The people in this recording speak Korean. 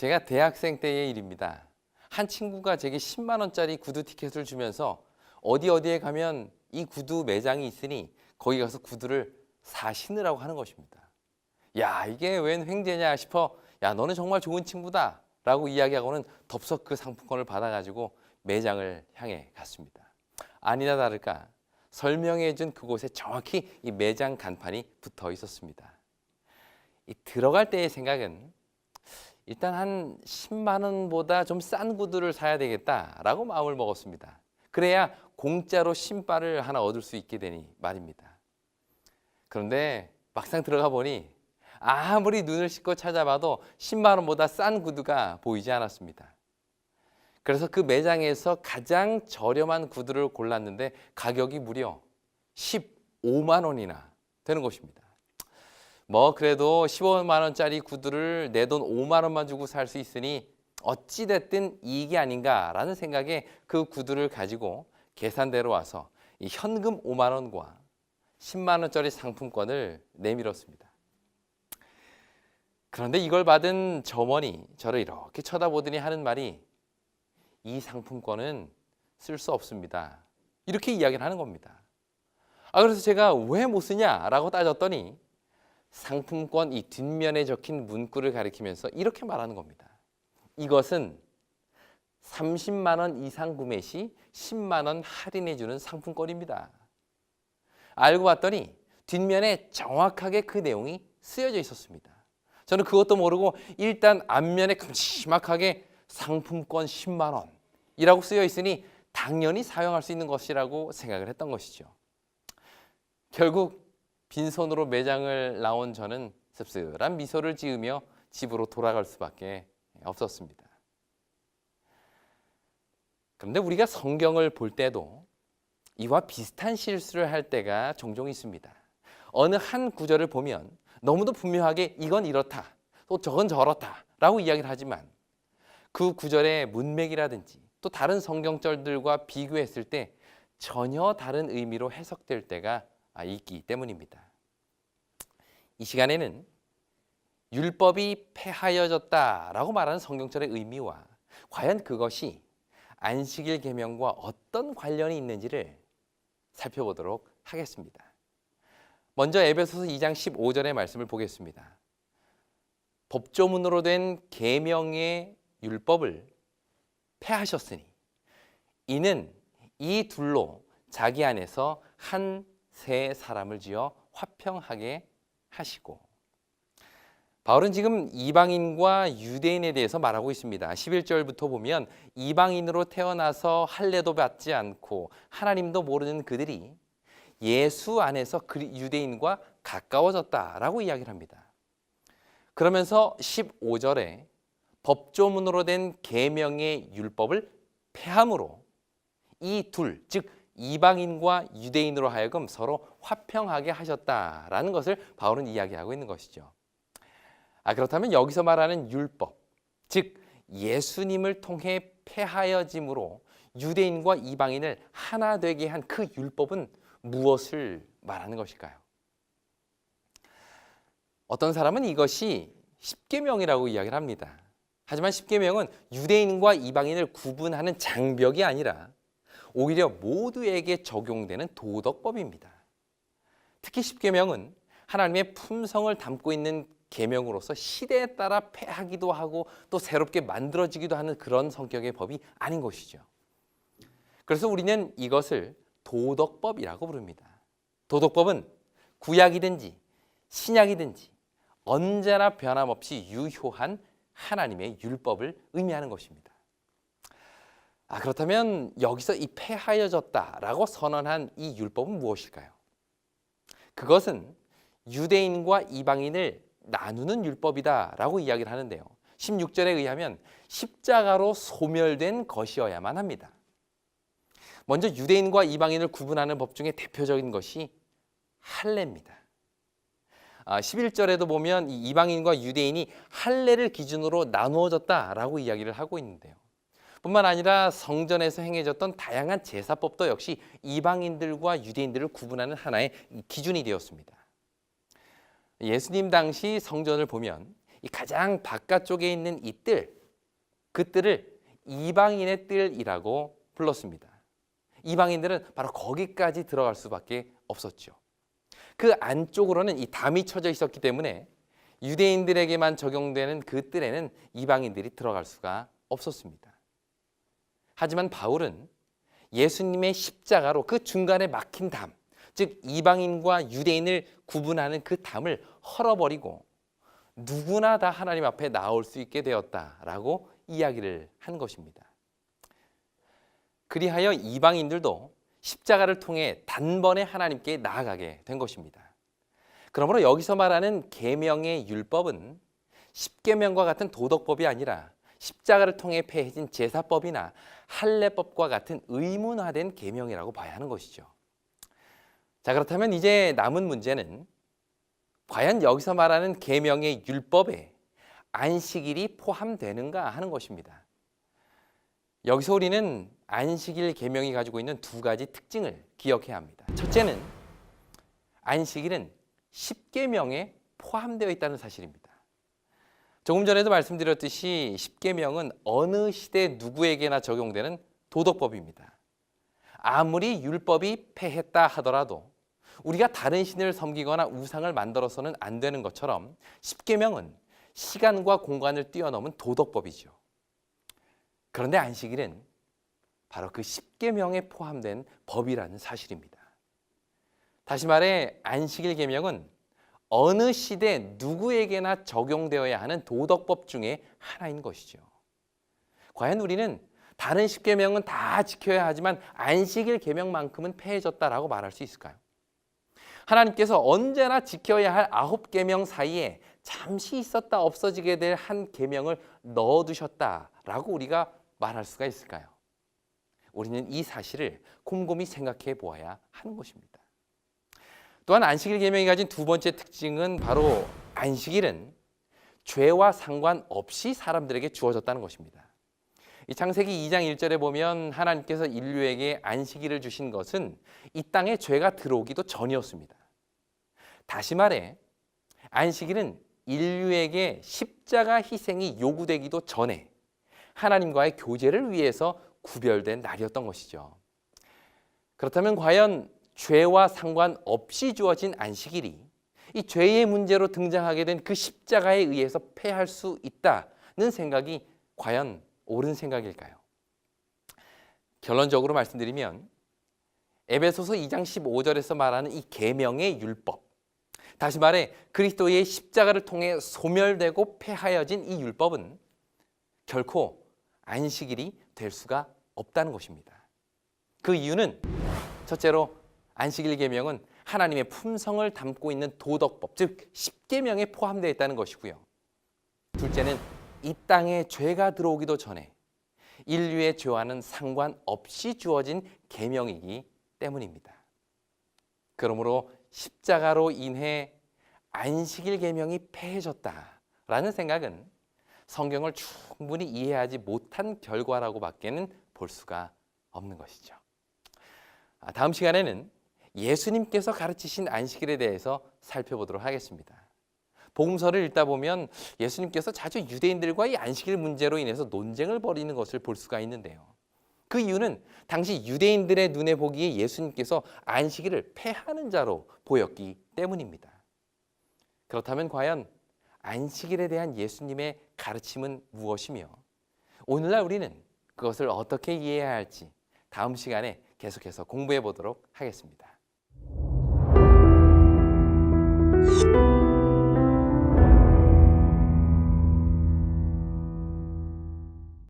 제가 대학생 때의 일입니다. 한 친구가 제게 10만 원짜리 구두 티켓을 주면서 어디에 가면 이 구두 매장이 있으니 거기 가서 구두를 사신으라고 하는 것입니다. 야, 이게 웬 횡재냐 싶어 야, 너는 정말 좋은 친구다 라고 이야기하고는 덥석 그 상품권을 받아가지고 매장을 향해 갔습니다. 아니나 다를까 설명해준 그곳에 정확히 이 매장 간판이 붙어 있었습니다. 이 들어갈 때의 생각은 일단 한 10만 원보다 좀 싼 구두를 사야 되겠다라고 마음을 먹었습니다. 그래야 공짜로 신발을 하나 얻을 수 있게 되니 말입니다. 그런데 막상 들어가 보니 아무리 눈을 씻고 찾아봐도 10만 원보다 싼 구두가 보이지 않았습니다. 그래서 그 매장에서 가장 저렴한 구두를 골랐는데 가격이 무려 15만 원이나 되는 것입니다. 뭐 그래도 15만 원짜리 구두를 내 돈 5만 원만 주고 살 수 있으니 어찌됐든 이익이 아닌가라는 생각에 그 구두를 가지고 계산대로 와서 이 현금 5만 원과 10만 원짜리 상품권을 내밀었습니다. 그런데 이걸 받은 점원이 저를 이렇게 쳐다보더니 하는 말이 이 상품권은 쓸 수 없습니다. 이렇게 이야기를 하는 겁니다. 그래서 제가 왜 못 쓰냐라고 따졌더니 상품권 이 뒷면에 적힌 문구를 가리키면서 이렇게 말하는 겁니다. 이것은 30만 원 이상 구매 시 10만 원 할인해 주는 상품권입니다. 알고 봤더니 뒷면에 정확하게 그 내용이 쓰여져 있었습니다. 저는 그것도 모르고 일단 앞면에 큼지막하게 상품권 10만 원이라고 쓰여 있으니 당연히 사용할 수 있는 것이라고 생각을 했던 것이죠. 결국 빈손으로 매장을 나온 저는 씁쓸한 미소를 지으며 집으로 돌아갈 수밖에 없었습니다. 그런데 우리가 성경을 볼 때도 이와 비슷한 실수를 할 때가 종종 있습니다. 어느 한 구절을 보면 너무도 분명하게 이건 이렇다, 또 저건 저렇다 라고 이야기를 하지만 그 구절의 문맥이라든지 또 다른 성경절들과 비교했을 때 전혀 다른 의미로 해석될 때가 있기 때문입니다. 이 시간에는 율법이 폐하여졌다라고 말하는 성경절의 의미와 과연 그것이 안식일 계명과 어떤 관련이 있는지를 살펴보도록 하겠습니다. 먼저 에베소서 2장 15절의 말씀을 보겠습니다. 법조문으로 된 계명의 율법을 폐하셨으니 이는 이 둘로 자기 안에서 한 새 사람을 지어 화평하게 하시고. 바울은 지금 이방인과 유대인에 대해서 말하고 있습니다. 11절부터 보면 이방인으로 태어나서 할례도 받지 않고 하나님도 모르는 그들이 예수 안에서 유대인과 가까워졌다라고 이야기를 합니다. 그러면서 15절에 법조문으로 된 계명의 율법을 폐함으로 이 둘, 즉 이방인과 유대인으로 하여금 서로 화평하게 하셨다라는 것을 바울은 이야기하고 있는 것이죠. 그렇다면 여기서 말하는 율법, 즉 예수님을 통해 폐하여짐으로 유대인과 이방인을 하나 되게 한 그 율법은 무엇을 말하는 것일까요? 어떤 사람은 이것이 십계명이라고 이야기를 합니다. 하지만 십계명은 유대인과 이방인을 구분하는 장벽이 아니라 오히려 모두에게 적용되는 도덕법입니다. 특히 십계명은 하나님의 품성을 담고 있는 계명으로서 시대에 따라 폐하기도 하고 또 새롭게 만들어지기도 하는 그런 성격의 법이 아닌 것이죠. 그래서 우리는 이것을 도덕법이라고 부릅니다. 도덕법은 구약이든지 신약이든지 언제나 변함없이 유효한 하나님의 율법을 의미하는 것입니다. 그렇다면 여기서 이 폐하여졌다라고 선언한 이 율법은 무엇일까요? 그것은 유대인과 이방인을 나누는 율법이다라고 이야기를 하는데요. 16절에 의하면 십자가로 소멸된 것이어야만 합니다. 먼저 유대인과 이방인을 구분하는 법 중에 대표적인 것이 할례입니다. 11절에도 보면 이 이방인과 유대인이 할례를 기준으로 나누어졌다라고 이야기를 하고 있는데요. 뿐만 아니라 성전에서 행해졌던 다양한 제사법도 역시 이방인들과 유대인들을 구분하는 하나의 기준이 되었습니다. 예수님 당시 성전을 보면 이 가장 바깥쪽에 있는 이 뜰, 그 뜰을 이방인의 뜰이라고 불렀습니다. 이방인들은 바로 거기까지 들어갈 수밖에 없었죠. 그 안쪽으로는 이 담이 쳐져 있었기 때문에 유대인들에게만 적용되는 그 뜰에는 이방인들이 들어갈 수가 없었습니다. 하지만 바울은 예수님의 십자가로 그 중간에 막힌 담, 즉 이방인과 유대인을 구분하는 그 담을 헐어버리고 누구나 다 하나님 앞에 나올 수 있게 되었다라고 이야기를 한 것입니다. 그리하여 이방인들도 십자가를 통해 단번에 하나님께 나아가게 된 것입니다. 그러므로 여기서 말하는 계명의 율법은 십계명과 같은 도덕법이 아니라 십자가를 통해 폐해진 제사법이나 할례법과 같은 의문화된 계명이라고 봐야 하는 것이죠. 자, 그렇다면 이제 남은 문제는 과연 여기서 말하는 계명의 율법에 안식일이 포함되는가 하는 것입니다. 여기서 우리는 안식일 계명이 가지고 있는 두 가지 특징을 기억해야 합니다. 첫째는 안식일은 십계명에 포함되어 있다는 사실입니다. 조금 전에도 말씀드렸듯이 십계명은 어느 시대 누구에게나 적용되는 도덕법입니다. 아무리 율법이 폐했다 하더라도 우리가 다른 신을 섬기거나 우상을 만들어서는 안 되는 것처럼 십계명은 시간과 공간을 뛰어넘은 도덕법이죠. 그런데 안식일은 바로 그 십계명에 포함된 법이라는 사실입니다. 다시 말해 안식일 계명은 어느 시대 누구에게나 적용되어야 하는 도덕법 중에 하나인 것이죠. 과연 우리는 다른 십계명은 다 지켜야 하지만 안식일 계명만큼은 폐해졌다라고 말할 수 있을까요? 하나님께서 언제나 지켜야 할 9계명 사이에 잠시 있었다 없어지게 될 한 계명을 넣어두셨다라고 우리가 말할 수가 있을까요? 우리는 이 사실을 곰곰이 생각해 보아야 하는 것입니다. 또한 안식일 계명이 가진 두 번째 특징은 바로 안식일은 죄와 상관없이 사람들에게 주어졌다는 것입니다. 이 창세기 2장 1절에 보면 하나님께서 인류에게 안식일을 주신 것은 이 땅에 죄가 들어오기도 전이었습니다. 다시 말해 안식일은 인류에게 십자가 희생이 요구되기도 전에 하나님과의 교제를 위해서 구별된 날이었던 것이죠. 그렇다면 과연 죄와 상관없이 주어진 안식일이 이 죄의 문제로 등장하게 된 그 십자가에 의해서 폐할 수 있다는 생각이 과연 옳은 생각일까요? 결론적으로 말씀드리면 에베소서 2장 15절에서 말하는 이 계명의 율법, 다시 말해 그리스도의 십자가를 통해 소멸되고 폐하여진 이 율법은 결코 안식일이 될 수가 없다는 것입니다. 그 이유는 첫째로 안식일 계명은 하나님의 품성을 담고 있는 도덕법, 즉 십계명에 포함되어 있다는 것이고요. 둘째는 이 땅에 죄가 들어오기도 전에 인류의 죄와는 상관없이 주어진 계명이기 때문입니다. 그러므로 십자가로 인해 안식일 계명이 폐해졌다라는 생각은 성경을 충분히 이해하지 못한 결과라고밖에는 볼 수가 없는 것이죠. 다음 시간에는 예수님께서 가르치신 안식일에 대해서 살펴보도록 하겠습니다. 복음서를 읽다 보면 예수님께서 자주 유대인들과 이 안식일 문제로 인해서 논쟁을 벌이는 것을 볼 수가 있는데요. 그 이유는 당시 유대인들의 눈에 보기에 예수님께서 안식일을 폐하는 자로 보였기 때문입니다. 그렇다면 과연 안식일에 대한 예수님의 가르침은 무엇이며 오늘날 우리는 그것을 어떻게 이해해야 할지 다음 시간에 계속해서 공부해 보도록 하겠습니다.